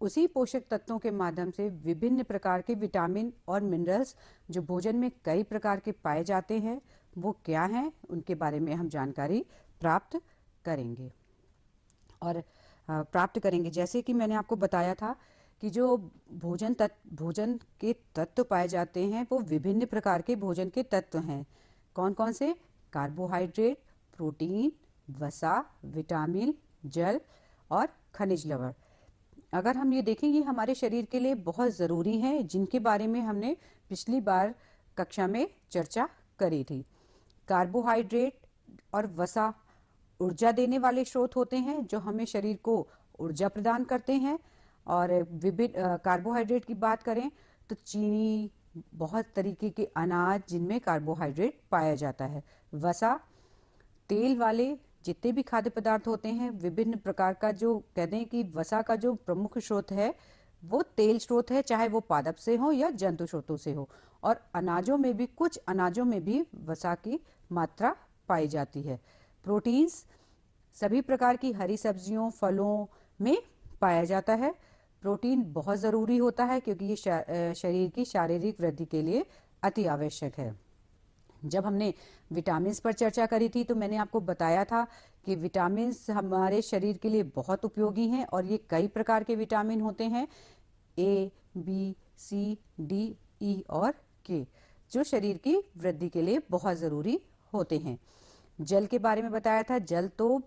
उसी पोषक तत्वों के माध्यम से विभिन्न प्रकार के विटामिन और मिनरल्स जो भोजन में कई प्रकार के पाए जाते हैं वो क्या हैं, उनके बारे में हम जानकारी प्राप्त करेंगे। और प्राप्त करेंगे जैसे कि मैंने आपको बताया था कि जो भोजन के तत्व पाए जाते हैं वो विभिन्न प्रकार के भोजन के तत्व हैं। कौन कौन से? कार्बोहाइड्रेट, प्रोटीन, वसा, विटामिन, जल और खनिज लवण। अगर हम ये देखें ये हमारे शरीर के लिए बहुत ज़रूरी हैं, जिनके बारे में हमने पिछली बार कक्षा में चर्चा करी थी। कार्बोहाइड्रेट और वसा ऊर्जा देने वाले स्रोत होते हैं जो हमें शरीर को ऊर्जा प्रदान करते हैं। और विभिन्न कार्बोहाइड्रेट की बात करें तो चीनी, बहुत तरीके के अनाज जिनमें कार्बोहाइड्रेट पाया जाता है। वसा तेल वाले जितने भी खाद्य पदार्थ होते हैं, विभिन्न प्रकार का जो कहते हैं कि वसा का जो प्रमुख स्रोत है वो तेल स्रोत है, चाहे वो पादप से हो या जंतु स्रोतों से हो। और अनाजों में भी, कुछ अनाजों में भी वसा की मात्रा पाई जाती है। प्रोटीन्स सभी प्रकार की हरी सब्जियों, फलों में पाया जाता है। प्रोटीन बहुत ज़रूरी होता है क्योंकि ये शरीर की शारीरिक वृद्धि के लिए अति आवश्यक है। जब हमने विटामिन्स पर चर्चा करी थी तो मैंने आपको बताया था कि विटामिन्स हमारे शरीर के लिए बहुत उपयोगी हैं और ये कई प्रकार के विटामिन होते हैं, ए, बी, सी, डी, ई और के, जो शरीर की वृद्धि के लिए बहुत ज़रूरी होते हैं। जल के बारे में बताया था। जल तो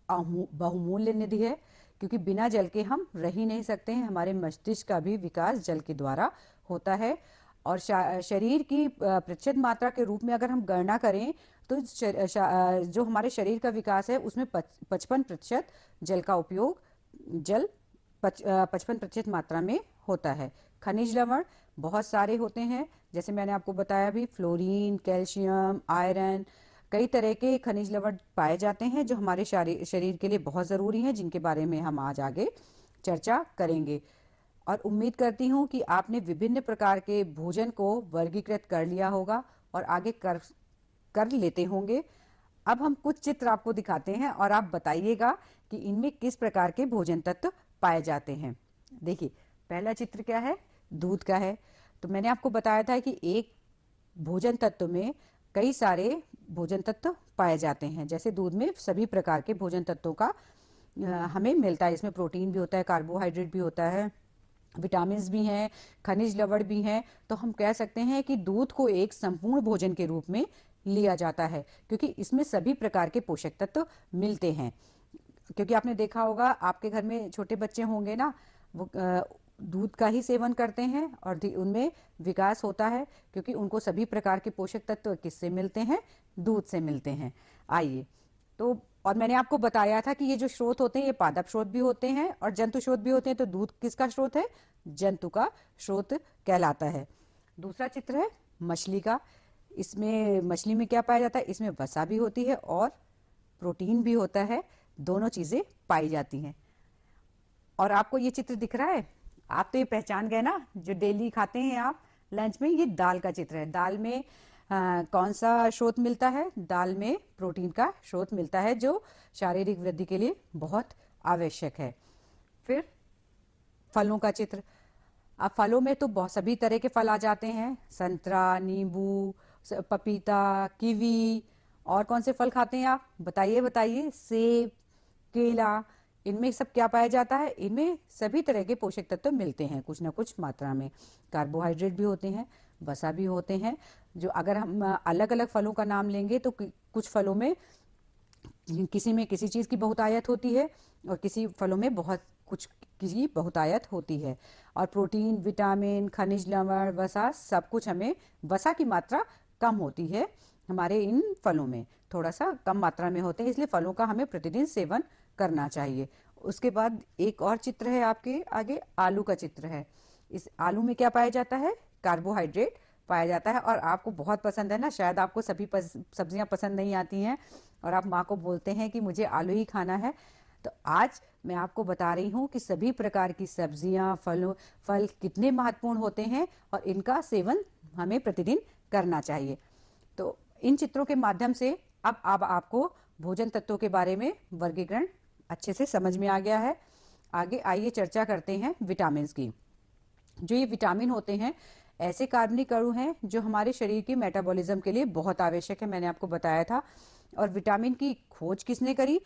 बहुमूल्य निधि है क्योंकि बिना जल के हम रह ही नहीं सकते हैं। हमारे मस्तिष्क का भी विकास जल के द्वारा होता है। और शरीर की प्रतिशत मात्रा के रूप में अगर हम गणना करें तो जो हमारे शरीर का विकास है उसमें 55% जल का उपयोग, जल 55% मात्रा में होता है। खनिज लवण बहुत सारे होते हैं, जैसे मैंने आपको बताया भी, फ्लोरीन, कैल्शियम, आयरन, कई तरह के खनिज लवण पाए जाते हैं जो हमारे शरीर के लिए बहुत ज़रूरी हैं, जिनके बारे में हम आज आगे चर्चा करेंगे। और उम्मीद करती हूँ कि आपने विभिन्न प्रकार के भोजन को वर्गीकृत कर लिया होगा और आगे कर लेते होंगे। अब हम कुछ चित्र आपको दिखाते हैं और आप बताइएगा कि इनमें किस प्रकार के भोजन तत्व पाए जाते हैं। देखिए, पहला चित्र क्या है? दूध का है। तो मैंने आपको बताया था कि एक भोजन तत्व में कई सारे भोजन तत्व पाए जाते हैं। जैसे दूध में सभी प्रकार के भोजन तत्वों का हमें मिलता है। इसमें प्रोटीन भी होता है, कार्बोहाइड्रेट भी होता है, विटामिन्स भी हैं, खनिज लवण भी हैं। तो हम कह सकते हैं कि दूध को एक संपूर्ण भोजन के रूप में लिया जाता है क्योंकि इसमें सभी प्रकार के पोषक तत्व मिलते हैं। क्योंकि आपने देखा होगा, आपके घर में छोटे बच्चे होंगे ना, वो दूध का ही सेवन करते हैं और उनमें विकास होता है क्योंकि उनको सभी प्रकार के पोषक तत्व किससे मिलते हैं? दूध से मिलते हैं। आइए, तो और मैंने आपको बताया था कि ये जो स्रोत होते हैं ये पादप स्रोत भी होते हैं और जंतु स्रोत भी होते हैं। तो दूध किसका स्रोत है? जंतु का स्रोत कहलाता है। दूसरा चित्र है मछली का। इसमें मछली में क्या पाया जाता है? इसमें वसा भी होती है और प्रोटीन भी होता है, दोनों चीजें पाई जाती हैं। और आपको ये चित्र दिख रहा है, आप तो ये पहचान गए ना, जो डेली खाते हैं आप लंच में, ये दाल का चित्र है। दाल में कौन सा स्रोत मिलता है? दाल में प्रोटीन का स्रोत मिलता है जो शारीरिक वृद्धि के लिए बहुत आवश्यक है। फिर फलों का चित्र। अब फलों में तो बहुत सभी तरह के फल आ जाते हैं, संतरा, नींबू, पपीता, कीवी। और कौन से फल खाते हैं आप? बताइए बताइए। सेब, केला, इनमें सब क्या पाया जाता है? इनमें सभी तरह के पोषक तत्व मिलते हैं कुछ ना कुछ मात्रा में। कार्बोहाइड्रेट भी होते हैं, वसा भी होते हैं। जो अगर हम अलग अलग फलों का नाम लेंगे तो कुछ फलों में किसी में किसी चीज़ की बहुतायत होती है और किसी फलों में बहुत कुछ की बहुतायत होती है। और प्रोटीन, विटामिन, खनिज लवण, वसा, सब कुछ हमें, वसा की मात्रा कम होती है हमारे इन फलों में, थोड़ा सा कम मात्रा में होते हैं, इसलिए फलों का हमें प्रतिदिन सेवन करना चाहिए। उसके बाद एक और चित्र है आपके आगे, आलू का चित्र है। इस आलू में क्या पाया जाता है? कार्बोहाइड्रेट पाया जाता है। और आपको बहुत पसंद है ना, शायद आपको सभी सब्जियां पसंद नहीं आती हैं और आप माँ को बोलते हैं कि मुझे आलू ही खाना है। तो आज मैं आपको बता रही हूँ कि सभी प्रकार की सब्जियां, फल कितने महत्वपूर्ण होते हैं और इनका सेवन हमें प्रतिदिन करना चाहिए। तो इन चित्रों के माध्यम से अब आपको भोजन तत्वों के बारे में वर्गीकरण अच्छे से समझ में आ गया है। आगे आइए चर्चा करते हैं विटामिन की। जो ये विटामिन होते हैं ऐसे कार्बनिक अणु हैं जो हमारे शरीर के मेटाबॉलिज्म के लिए बहुत आवश्यक है, मैंने आपको बताया था। और विटामिन की खोज किसने करी?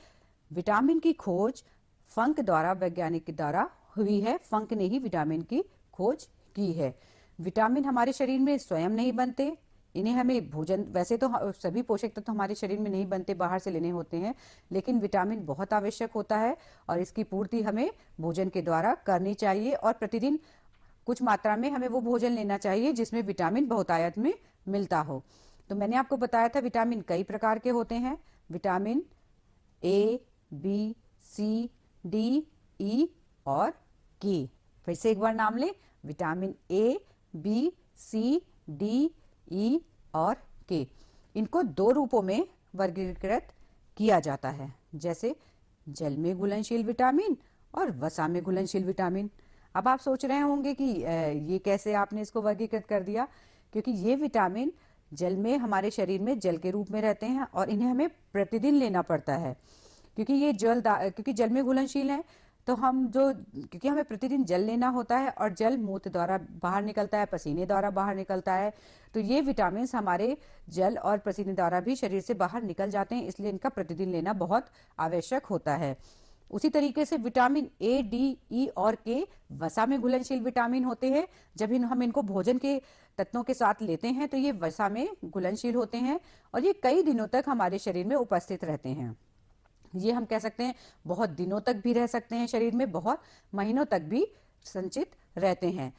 विटामिन की खोज फंक द्वारा, वैज्ञानिक के द्वारा हुई है। फंक ने ही विटामिन की खोज की है। विटामिन हमारे शरीर में स्वयं नहीं बनते, इन्हें हमें भोजन, वैसे तो सभी पोषक तत्व हमारे शरीर में नहीं बनते, बाहर से लेने होते हैं, लेकिन विटामिन बहुत आवश्यक होता है और इसकी पूर्ति हमें भोजन के द्वारा करनी चाहिए। और प्रतिदिन कुछ मात्रा में हमें वो भोजन लेना चाहिए जिसमें विटामिन बहुतायत में मिलता हो। तो मैंने आपको बताया था विटामिन कई प्रकार के होते हैं। Vitamin A, B, C, D, E और के। फिर से एक बार नाम लें, vitamin A, B, C, D, E और के। इनको दो रूपों में वर्गीकृत किया जाता है, जैसे जल में घुलनशील विटामिन और वसा में घुलनशील विटामिन। अब आप सोच रहे होंगे कि ये कैसे आपने इसको वर्गीकृत कर दिया? क्योंकि ये विटामिन जल में हमारे शरीर में जल के रूप में रहते हैं और इन्हें हमें प्रतिदिन लेना पड़ता है। क्योंकि ये क्योंकि जल में घुलनशील है, तो क्योंकि हमें प्रतिदिन जल लेना होता है और जल मूत्र द्वारा बाहर निकलता है, पसीने द्वारा बाहर निकलता है, तो ये विटामिन हमारे जल और पसीने द्वारा भी शरीर से बाहर निकल जाते हैं, इसलिए इनका प्रतिदिन लेना बहुत आवश्यक होता है। उसी तरीके से विटामिन ए, डी, ई और के वसा में घुलनशील विटामिन होते हैं। जब हम इनको भोजन के तत्वों के साथ लेते हैं तो ये वसा में घुलनशील होते हैं और ये कई दिनों तक हमारे शरीर में उपस्थित रहते हैं। ये हम कह सकते हैं बहुत दिनों तक भी रह सकते हैं शरीर में, बहुत महीनों तक भी संचित रहते हैं।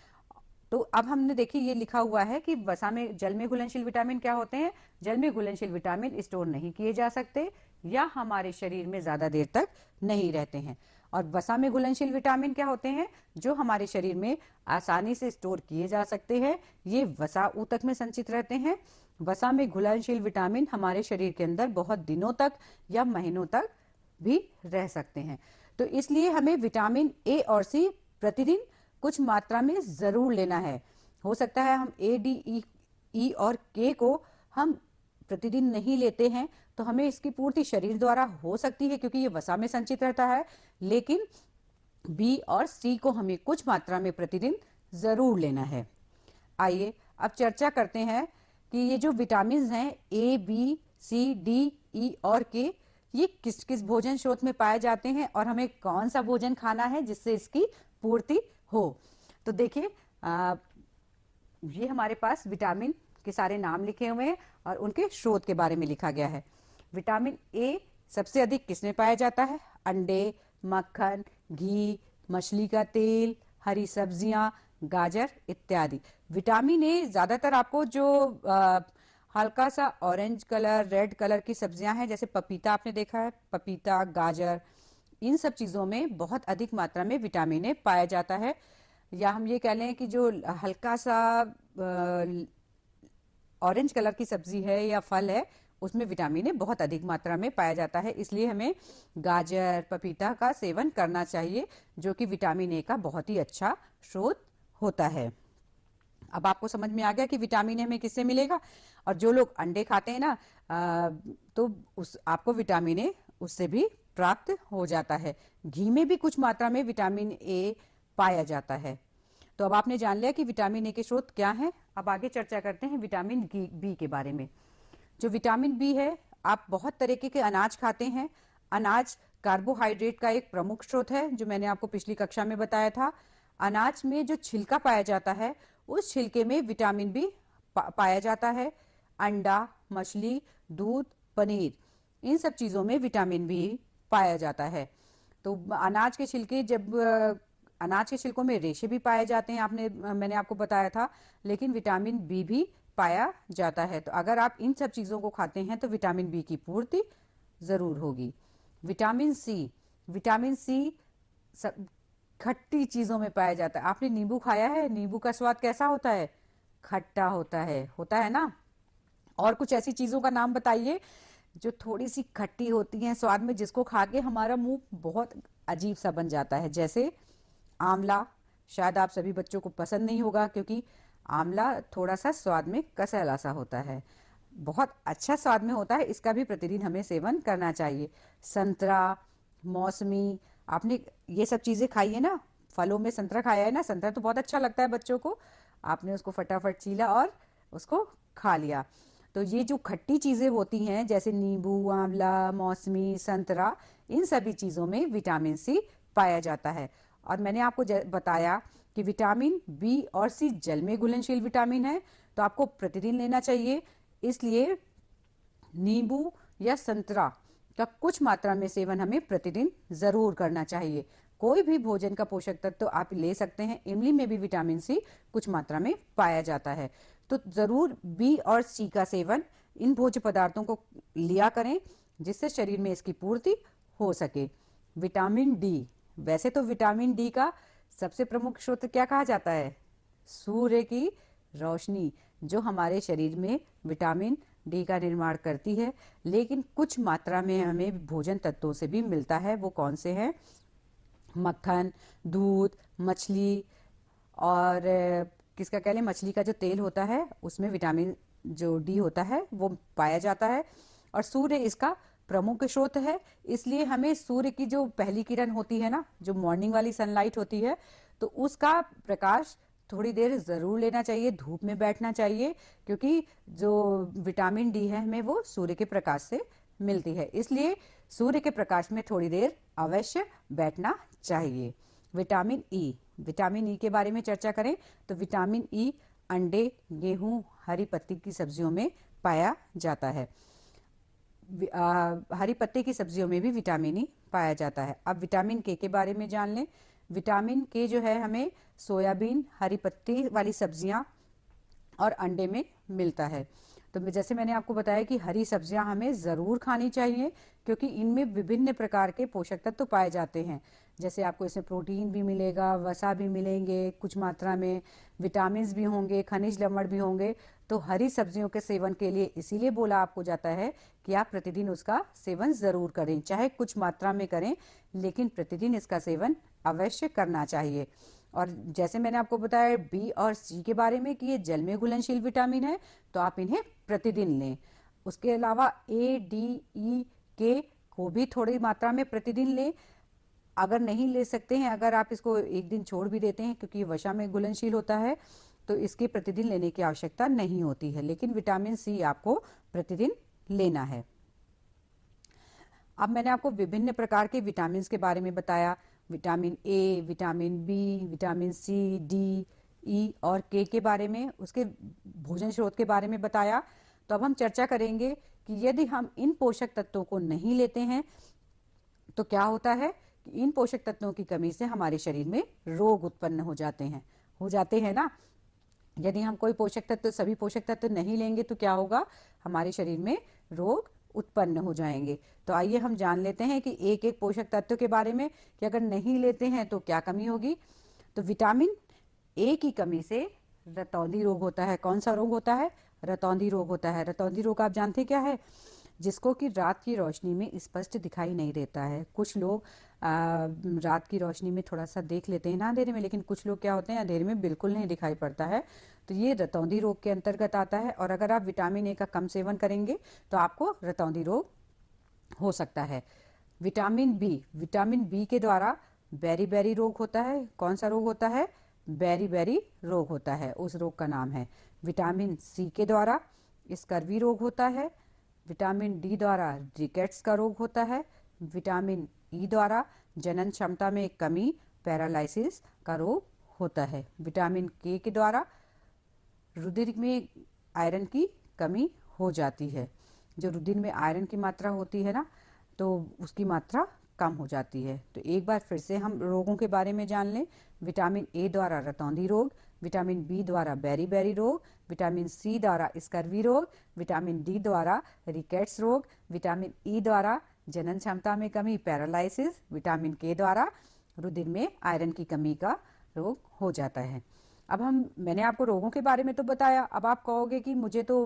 तो अब हमने देखिए ये लिखा हुआ है कि वसा में, जल में घुलनशील विटामिन क्या होते हैं? जल में घुलनशील विटामिन स्टोर नहीं किए जा सकते या हमारे शरीर में ज्यादा देर तक नहीं रहते हैं। और वसा में घुलनशील विटामिन क्या होते हैं? जो हमारे शरीर में आसानी से स्टोर किए जा सकते हैं, ये वसा ऊतक में संचित रहते हैं। वसा में घुलनशील विटामिन हमारे शरीर के अंदर बहुत दिनों तक या महीनों तक भी रह सकते हैं। तो इसलिए हमें विटामिन ए और सी प्रतिदिन कुछ मात्रा में जरूर लेना है। हो सकता है हम ए, डी, ई और के को हम प्रतिदिन नहीं लेते हैं, तो हमें इसकी पूर्ति शरीर द्वारा हो सकती है क्योंकि ये वसा में संचित रहता है, लेकिन बी और सी को हमें कुछ मात्रा में प्रतिदिन जरूर लेना है। आइए अब चर्चा करते हैं कि ये जो विटामिन हैं ए, बी, सी, डी, ई और के, ये किस किस भोजन स्रोत में पाए जाते हैं और हमें कौन सा भोजन खाना है जिससे इसकी पूर्ति हो। तो देखिए ये हमारे पास विटामिन के सारे नाम लिखे हुए हैं और उनके स्रोत के बारे में लिखा गया है। विटामिन ए सबसे अधिक किसमें पाया जाता है? अंडे, मक्खन, घी, मछली का तेल, हरी सब्जियां, गाजर इत्यादि। विटामिन ए ज्यादातर आपको जो हल्का सा ऑरेंज कलर, रेड कलर की सब्जियां हैं, जैसे पपीता आपने देखा है, पपीता, गाजर, इन सब चीजों में बहुत अधिक मात्रा में विटामिन ए पाया जाता है। या हम ये कह लें कि जो हल्का सा ऑरेंज कलर की सब्जी है या फल है, उसमें विटामिन ए बहुत अधिक मात्रा में पाया जाता है। इसलिए हमें गाजर, पपीता का सेवन करना चाहिए, जो कि विटामिन ए का बहुत ही अच्छा स्रोत होता है। अब आपको समझ में आ गया कि विटामिन ए हमें किससे मिलेगा। और जो लोग अंडे खाते हैं ना, तो आपको विटामिन ए उससे भी प्राप्त हो जाता है। घी में भी कुछ मात्रा में विटामिन ए पाया जाता है। तो अब आपने जान लिया कि विटामिन ए के स्रोत क्या हैं। अब आगे चर्चा करते हैं विटामिन बी के बारे में। जो विटामिन बी है, आप बहुत तरीके के अनाज खाते हैं। अनाज कार्बोहाइड्रेट का एक प्रमुख स्रोत है, जो मैंने आपको पिछली कक्षा में बताया था। अनाज में जो छिलका पाया जाता है, उस छिलके में विटामिन बी पाया जाता है। अंडा, मछली, दूध, पनीर, इन सब चीजों में विटामिन बी पाया जाता है। तो अनाज के छिलकों में रेशे भी पाए जाते हैं, मैंने आपको बताया था, लेकिन विटामिन बी भी पाया जाता है। तो अगर आप इन सब चीजों को खाते हैं तो विटामिन बी की पूर्ति जरूर होगी। विटामिन सी खट्टी चीजों में पाया जाता है। आपने नींबू खाया है? नींबू का स्वाद कैसा होता है? खट्टा होता है ना। और कुछ ऐसी चीजों का नाम बताइए जो थोड़ी सी खट्टी होती हैं स्वाद में, जिसको खा के हमारा मुंह बहुत अजीब सा बन जाता है। जैसे आंवला। शायद आप सभी बच्चों को पसंद नहीं होगा, क्योंकि आंवला थोड़ा सा स्वाद में कसैला सा होता है, बहुत अच्छा स्वाद में होता है। इसका भी प्रतिदिन हमें सेवन करना चाहिए। संतरा, मौसमी, आपने ये सब चीजें खाई है ना, फलों में संतरा खाया है ना, संतरा तो बहुत अच्छा लगता है बच्चों को। आपने उसको फटाफट छीला और उसको खा लिया। तो ये जो खट्टी चीजें होती हैं जैसे नींबू, आंवला, मौसमी, संतरा, इन सभी चीजों में विटामिन सी पाया जाता है। और मैंने आपको बताया कि विटामिन बी और सी जल में घुलनशील विटामिन है, तो आपको प्रतिदिन लेना चाहिए। इसलिए नींबू या संतरा का कुछ मात्रा में सेवन हमें प्रतिदिन जरूर करना चाहिए। कोई भी भोजन का पोषक तत्व तो आप ले सकते हैं, इमली में भी विटामिन सी कुछ मात्रा में पाया जाता है। तो जरूर बी और सी का सेवन इन भोज्य पदार्थों को लिया करें, जिससे शरीर में इसकी पूर्ति हो सके। विटामिन डी, वैसे तो विटामिन डी का सबसे प्रमुख स्रोत क्या कहा जाता है? सूर्य की रोशनी, जो हमारे शरीर में विटामिन डी का निर्माण करती है। लेकिन कुछ मात्रा में हमें भोजन तत्वों से भी मिलता है। वो कौन से हैं? मक्खन, दूध, मछली, और किसका कह लें, मछली का जो तेल होता है उसमें विटामिन जो डी होता है वो पाया जाता है। और सूर्य इसका प्रमुख स्रोत है। इसलिए हमें सूर्य की जो पहली किरण होती है ना, जो मॉर्निंग वाली सनलाइट होती है, तो उसका प्रकाश थोड़ी देर जरूर लेना चाहिए, धूप में बैठना चाहिए, क्योंकि जो विटामिन डी है हमें वो सूर्य के प्रकाश से मिलती है। इसलिए सूर्य के प्रकाश में थोड़ी देर अवश्य बैठना चाहिए। विटामिन ई, विटामिन ई के बारे में चर्चा करें तो विटामिन ई अंडे, गेहूं, हरी पत्ती की सब्जियों में पाया जाता है। हरी पत्ते की सब्जियों में भी विटामिन ई पाया जाता है। अब विटामिन के बारे में जान लें। विटामिन के जो है हमें सोयाबीन, हरी पत्ती वाली सब्जियां और अंडे में मिलता है। तो जैसे मैंने आपको बताया कि हरी सब्जियां हमें ज़रूर खानी चाहिए, क्योंकि इनमें विभिन्न प्रकार के पोषक तत्व तो पाए जाते हैं। जैसे आपको इसमें प्रोटीन भी मिलेगा, वसा भी मिलेंगे, कुछ मात्रा में विटामिन भी होंगे, खनिज लवण भी होंगे। तो हरी सब्जियों के सेवन के लिए इसीलिए बोला आपको जाता है कि आप प्रतिदिन उसका सेवन ज़रूर करें, चाहे कुछ मात्रा में करें, लेकिन प्रतिदिन इसका सेवन अवश्य करना चाहिए। और जैसे मैंने आपको बताया बी और सी के बारे में कि ये जल में घुलनशील विटामिन है, तो आप इन्हें प्रतिदिन लें। उसके अलावा ए, डी, ई, के को भी थोड़ी मात्रा में प्रतिदिन लें। अगर नहीं ले सकते हैं, अगर आप इसको एक दिन छोड़ भी देते हैं क्योंकि वसा में घुलनशील होता है, तो इसके प्रतिदिन लेने की आवश्यकता नहीं होती है। लेकिन विटामिन सी आपको प्रतिदिन लेना है। अब मैंने आपको विभिन्न प्रकार के विटामिन के बारे में बताया। Vitamin A, vitamin B, vitamin C, D, E और के बारे में, उसके भोजन स्रोत के बारे में बताया। तो अब हम चर्चा करेंगे कि यदि हम इन पोषक तत्वों को नहीं लेते हैं तो क्या होता है कि इन पोषक तत्वों की कमी से हमारे शरीर में रोग उत्पन्न हो जाते हैं ना। यदि हम कोई पोषक तत्व, सभी पोषक तत्व नहीं लेंगे तो क्या होगा? हमारे शरीर में रोग उत्पन्न हो जाएंगे। तो आइए हम जान लेते हैं कि एक एक पोषक तत्व के बारे में कि अगर नहीं लेते हैं तो क्या कमी होगी। तो विटामिन ए की कमी से रतौंधी रोग होता है। कौन सा रोग होता है? रतौंधी रोग होता है। रतौंधी रोग आप जानते क्या है? जिसको कि रात की रोशनी में स्पष्ट दिखाई नहीं देता है। कुछ लोग रात की रोशनी में थोड़ा सा देख लेते हैं ना अंधेरे में, लेकिन कुछ लोग क्या होते हैं, अंधेरे में बिल्कुल नहीं दिखाई पड़ता है। तो ये रतौंधी रोग के अंतर्गत आता है। और अगर आप विटामिन ए का कम सेवन करेंगे तो आपको रतौंधी रोग हो सकता है। विटामिन बी के द्वारा बेरी रोग होता है। कौन सा रोग होता है? बेरी रोग होता है, उस रोग का नाम है। विटामिन सी के द्वारा स्कर्वी रोग होता है। विटामिन डी द्वारा रिकेट्स का रोग होता है। विटामिन ई द्वारा जनन क्षमता में कमी, पैरालिसिस का रोग होता है। विटामिन के द्वारा रुधिर में आयरन की कमी हो जाती है। जो रुधिर में आयरन की मात्रा होती है ना, तो उसकी मात्रा कम हो जाती है। तो एक बार फिर से हम रोगों के बारे में जान लें। विटामिन ए द्वारा रतौंधी रोग, विटामिन बी द्वारा बेरी रोग, विटामिन सी द्वारा स्कर्वी रोग, विटामिन डी द्वारा रिकेट्स रोग, विटामिन ई द्वारा जनन क्षमता में कमी, पैरालिसिस, विटामिन के द्वारा रुधिर में आयरन की कमी का रोग हो जाता है। अब मैंने आपको रोगों के बारे में तो बताया। अब आप कहोगे कि मुझे तो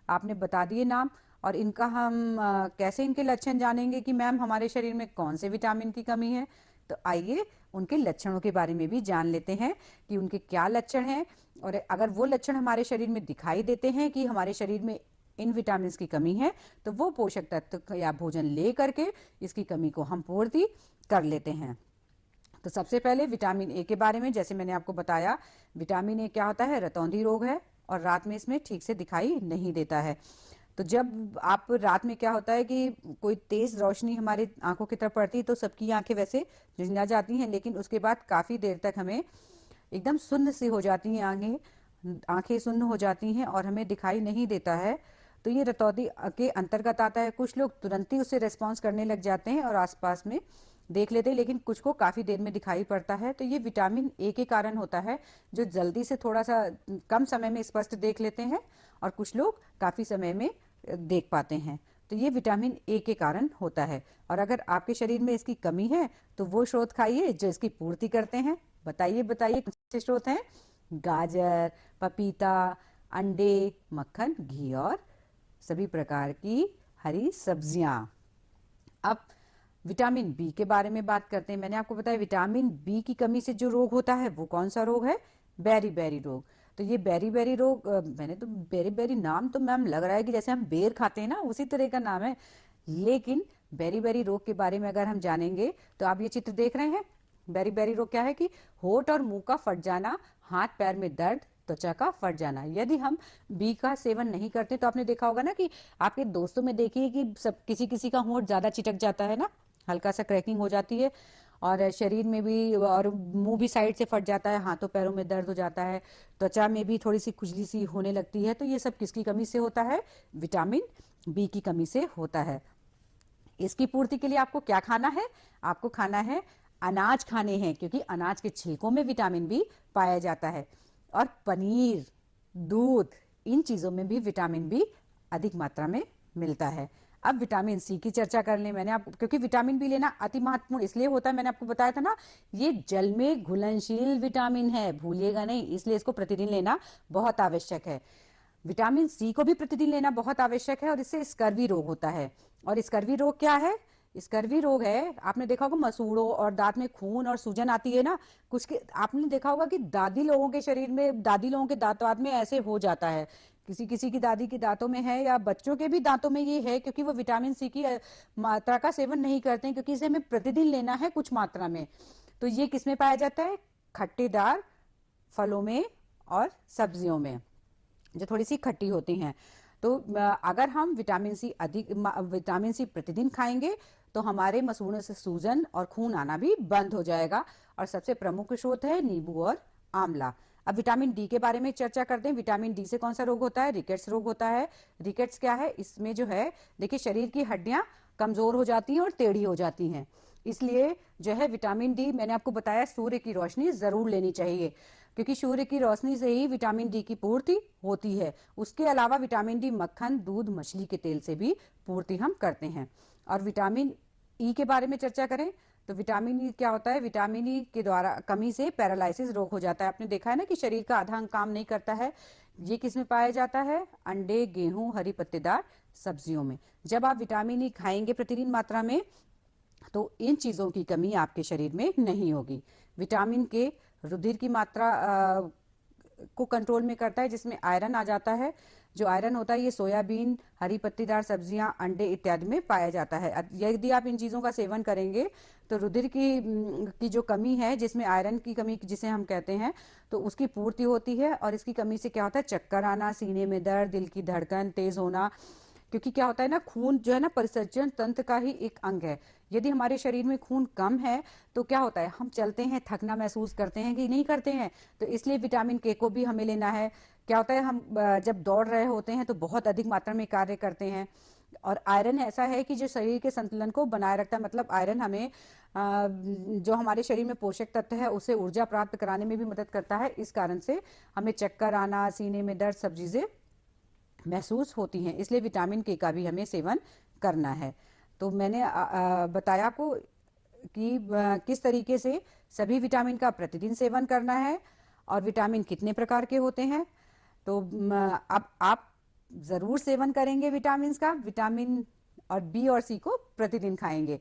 आपने बता दिए नाम, और इनका हम कैसे इनके लक्षण जानेंगे कि मैम हमारे शरीर में कौन से विटामिन की कमी है। तो आइए उनके लक्षणों के बारे में भी जान लेते हैं कि उनके क्या लक्षण हैं। और अगर वो लक्षण हमारे शरीर में दिखाई देते हैं कि हमारे शरीर में इन विटामिन की कमी है, तो वो पोषक तत्व या भोजन ले करके इसकी कमी को हम पूर्ति कर लेते हैं। तो सबसे पहले विटामिन ए के बारे में, जैसे मैंने आपको बताया, विटामिन ए क्या होता है, रतौंधी रोग है और रात में इसमें ठीक से दिखाई नहीं देता है। तो जब आप रात में क्या होता है कि कोई तेज रोशनी हमारे आंखों की तरफ पड़ती है तो सबकी आंखें वैसे झुंझला जाती हैं, लेकिन उसके बाद काफी देर तक हमें एकदम सुन्न सी हो जाती हैं आंखें सुन्न हो जाती हैं और हमें दिखाई नहीं देता है। तो ये रतौंधी के अंतर्गत आता है। कुछ लोग तुरंत ही उससे रेस्पॉन्स करने लग जाते हैं और आसपास में देख लेते हैं, लेकिन कुछ को काफी देर में दिखाई पड़ता है। तो ये विटामिन ए के कारण होता है, जो जल्दी से थोड़ा सा कम समय में स्पष्ट देख लेते हैं और कुछ लोग काफी समय में देख पाते हैं। तो ये विटामिन ए के कारण होता है। और अगर आपके शरीर में इसकी कमी है तो वो स्रोत खाइए जो इसकी पूर्ति करते हैं। बताइए बताइए कौन से स्रोत हैं? गाजर, पपीता, अंडे, मक्खन, घी और सभी प्रकार की हरी सब्जियां। अब विटामिन बी के बारे में बात करते हैं। मैंने आपको बताया विटामिन बी की कमी से जो रोग होता है वो कौन सा रोग है? बेरी बेरी रोग। तो ये बेरी बेरी रोग, मैंने तो बेरी बेरी नाम तो मैम लग रहा है कि जैसे हम बेर खाते हैं ना, उसी तरह का नाम है। लेकिन बेरी बेरी रोग के बारे में अगर हम जानेंगे तो आप ये चित्र देख रहे हैं। बेरी बेरी रोग क्या है कि होठ और मुंह का फट जाना, हाथ पैर में दर्द, त्वचा का फट जाना। यदि हम बी का सेवन नहीं करते तो आपने देखा होगा ना कि आपके दोस्तों में देखिए कि सब किसी किसी का होठ ज्यादा चिटक जाता है ना, हल्का सा क्रैकिंग हो जाती है और शरीर में भी, और मुंह भी साइड से फट जाता है, हाथों पैरों में दर्द हो जाता है, त्वचा में भी थोड़ी सी खुजली सी होने लगती है। तो ये सब किसकी कमी से होता है? विटामिन बी की कमी से होता है। इसकी पूर्ति के लिए आपको क्या खाना है? आपको खाना है अनाज खाने हैं, क्योंकि अनाज के छिलकों में विटामिन बी पाया जाता है। और पनीर, दूध, इन चीजों में भी विटामिन बी अधिक मात्रा में मिलता है। अब विटामिन सी की चर्चा कर लें। मैंने आपको, क्योंकि विटामिन बी लेना अति महत्वपूर्ण इसलिए होता है, मैंने आपको बताया था ना, ये जल में घुलनशील विटामिन है, भूलिएगा नहीं, इसलिए इसको प्रतिदिन लेना बहुत आवश्यक है। विटामिन सी को भी प्रतिदिन लेना बहुत आवश्यक है और इससे स्कर्वी रोग होता है। और स्कर्वी रोग क्या है? स्कर्वी रोग है, आपने देखा होगा मसूड़ों और दांत में खून और सूजन आती है ना, कुछ के आपने देखा होगा कि दादी लोगों के शरीर में, दादी लोगों के दांत वात में ऐसे हो जाता है, किसी किसी की दादी के दांतों में है या बच्चों के भी दांतों में ये है, क्योंकि वो विटामिन सी की मात्रा का सेवन नहीं करते हैं, क्योंकि इसे हमें प्रतिदिन लेना है कुछ मात्रा में। तो ये किसमें पाया जाता है? खट्टेदार फलों में और सब्जियों में, जो थोड़ी सी खट्टी होती हैं। तो अगर हम विटामिन सी प्रतिदिन खाएंगे तो हमारे मसूड़ों से सूजन और खून आना भी बंद हो जाएगा। और सबसे प्रमुख स्रोत है नींबू और आंवला। अब विटामिन डी के बारे में चर्चा करते हैं। विटामिन डी से कौन सा रोग होता है? रिकेट्स रोग होता है। रिकेट्स क्या है? इसमें जो है, देखिए, शरीर की हड्डियां कमजोर हो जाती हैं और टेढ़ी हो जाती हैं। इसलिए जो है विटामिन डी, मैंने आपको बताया, सूर्य की रोशनी जरूर लेनी चाहिए, क्योंकि सूर्य की रोशनी से ही विटामिन डी की पूर्ति होती है। उसके अलावा विटामिन डी मक्खन, दूध, मछली के तेल से भी पूर्ति हम करते हैं। और विटामिन ई के बारे में चर्चा करें तो विटामिन ई क्या होता है? विटामिन ई के द्वारा कमी से पैरालिसिस रोग हो जाता है। आपने देखा है ना कि शरीर का आधा अंग काम नहीं करता है। ये किसमें पाया जाता है? अंडे, गेहूं, हरी पत्तेदार सब्जियों में। जब आप विटामिन ई खाएंगे प्रतिदिन मात्रा में तो इन चीजों की कमी आपके शरीर में नहीं होगी। विटामिन के रुधिर की मात्रा को कंट्रोल में करता है, जिसमें आयरन आ जाता है। जो आयरन होता है ये सोयाबीन, हरी पत्तेदार सब्जियां, अंडे इत्यादि में पाया जाता है। यदि आप इन चीजों का सेवन करेंगे तो रुधिर की जो कमी है, जिसमें आयरन की कमी जिसे हम कहते हैं, तो उसकी पूर्ति होती है। और इसकी कमी से क्या होता है? चक्कर आना, सीने में दर्द, दिल की धड़कन तेज होना, क्योंकि क्या होता है ना, खून जो है ना परिसर्जन तंत्र का ही एक अंग है। यदि हमारे शरीर में खून कम है तो क्या होता है? हम चलते हैं, थकना महसूस करते हैं कि नहीं करते हैं? तो इसलिए विटामिन के को भी हमें लेना है। क्या होता है, हम जब दौड़ रहे होते हैं तो बहुत अधिक मात्रा में कार्य करते हैं। और आयरन ऐसा है कि जो शरीर के संतुलन को बनाए रखता है, मतलब आयरन हमें जो हमारे शरीर में पोषक तत्व है उसे ऊर्जा प्राप्त कराने में भी मदद करता है। इस कारण से हमें चक्कर आना, सीने में दर्द, सब चीजें महसूस होती हैं। इसलिए विटामिन के का भी हमें सेवन करना है। तो मैंने बताया आपको कि किस तरीके से सभी विटामिन का प्रतिदिन सेवन करना है और विटामिन कितने प्रकार के होते हैं। तो अब आप जरूर सेवन करेंगे विटामिन का। विटामिन और बी और सी को प्रतिदिन खाएंगे।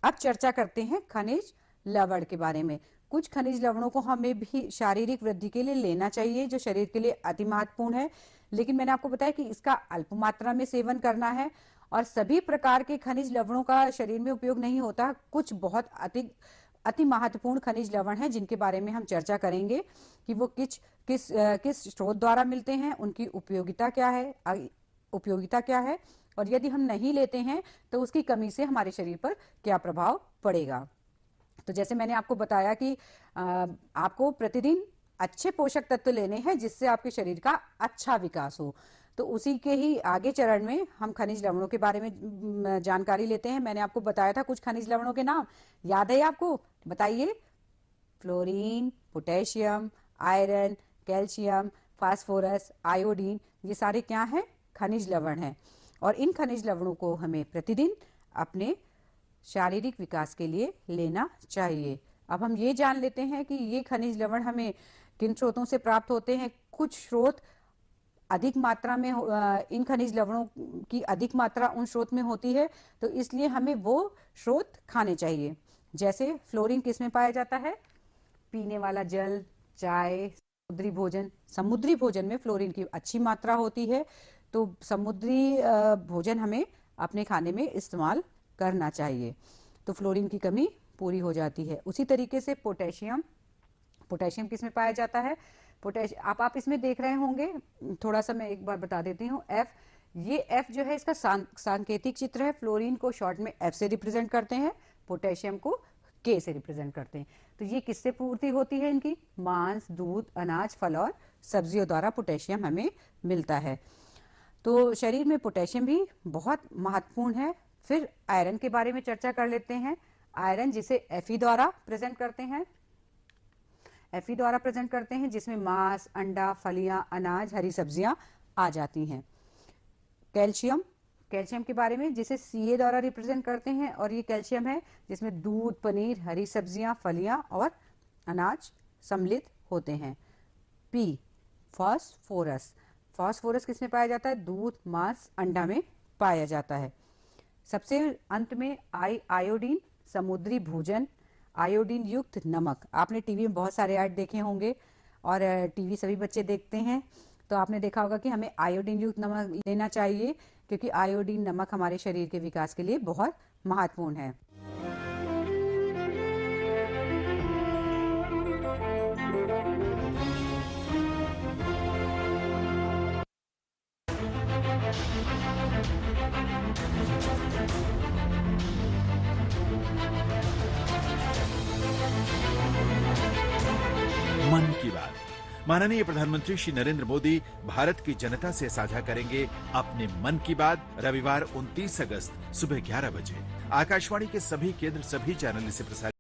अब चर्चा करते हैं खनिज लवण के बारे में। कुछ खनिज लवणों को हमें भी शारीरिक वृद्धि के लिए लेना चाहिए, जो शरीर के लिए अति महत्वपूर्ण है। लेकिन मैंने आपको बताया कि इसका अल्प मात्रा में सेवन करना है और सभी प्रकार के खनिज लवणों का शरीर में उपयोग नहीं होता। कुछ बहुत अति महत्वपूर्ण खनिज लवण हैं जिनके बारे में हम चर्चा करेंगे कि वो किस स्रोत द्वारा मिलते हैं, उनकी उपयोगिता क्या है और यदि हम नहीं लेते हैं तो उसकी कमी से हमारे शरीर पर क्या प्रभाव पड़ेगा। तो जैसे मैंने आपको बताया कि आपको प्रतिदिन अच्छे पोषक तत्व लेने हैं जिससे आपके शरीर का अच्छा विकास हो। तो उसी के ही आगे चरण में हम खनिज लवणों के बारे में जानकारी लेते हैं। मैंने आपको बताया था कुछ खनिज लवणों के नाम, याद है आपको? बताइए। Fluorine, potassium, iron, calcium, phosphorus, iodine, ये सारे क्या हैं? खनिज लवण हैं। और इन खनिज लवणों को हमें प्रतिदिन अपने शारीरिक विकास के लिए लेना चाहिए। अब हम ये जान लेते हैं कि ये खनिज लवण हमें किन स्रोतों से प्राप्त होते हैं। कुछ स्रोत अधिक मात्रा में इन खनिज लवणों की अधिक मात्रा उन स्रोत में होती है, तो इसलिए हमें वो स्रोत खाने चाहिए। जैसे फ्लोरीन किस में पाया जाता है? पीने वाला जल, चाय, समुद्री भोजन। समुद्री भोजन में फ्लोरीन की अच्छी मात्रा होती है, तो समुद्री भोजन हमें अपने खाने में इस्तेमाल करना चाहिए, तो फ्लोरीन की कमी पूरी हो जाती है। उसी तरीके से पोटेशियम किस में पाया जाता है? आप इसमें देख रहे होंगे, थोड़ा सा मैं एक बार बता देती हूँ। ये एफ जो है इसका सांकेतिक चित्र है। फ्लोरीन को शॉर्ट में एफ से रिप्रेजेंट करते हैं, पोटेशियम को के से रिप्रेजेंट करते हैं। तो ये किससे पूर्ति होती है इनकी? मांस, दूध, अनाज, फल और सब्जियों द्वारा पोटेशियम हमें मिलता है। तो शरीर में पोटेशियम भी बहुत महत्वपूर्ण है। फिर आयरन के बारे में चर्चा कर लेते हैं। आयरन जिसे Fe द्वारा प्रेजेंट करते हैं, जिसमें मांस, अंडा, फलियां, अनाज, हरी सब्जियां आ जाती हैं। कैल्शियम के बारे में जिसे Ca द्वारा रिप्रेजेंट करते हैं, और ये कैल्शियम है जिसमें दूध, पनीर, हरी सब्जियां, फलियां और अनाज सम्मिलित होते हैं। P फास्फोरस किसमें पाया जाता है? दूध, मांस, अंडा में पाया जाता है। सबसे अंत में आयोडीन, समुद्री भोजन, आयोडीन युक्त नमक। आपने टीवी में बहुत सारे ऐड देखे होंगे और टीवी सभी बच्चे देखते हैं, तो आपने देखा होगा कि हमें आयोडीन युक्त नमक लेना चाहिए, क्योंकि आयोडीन नमक हमारे शरीर के विकास के लिए बहुत महत्वपूर्ण है। मन की बात। माननीय प्रधानमंत्री श्री नरेंद्र मोदी भारत की जनता से साझा करेंगे अपने मन की बात रविवार 29 अगस्त सुबह 11 बजे। आकाशवाणी के सभी केंद्र, सभी चैनल इसे प्रसारित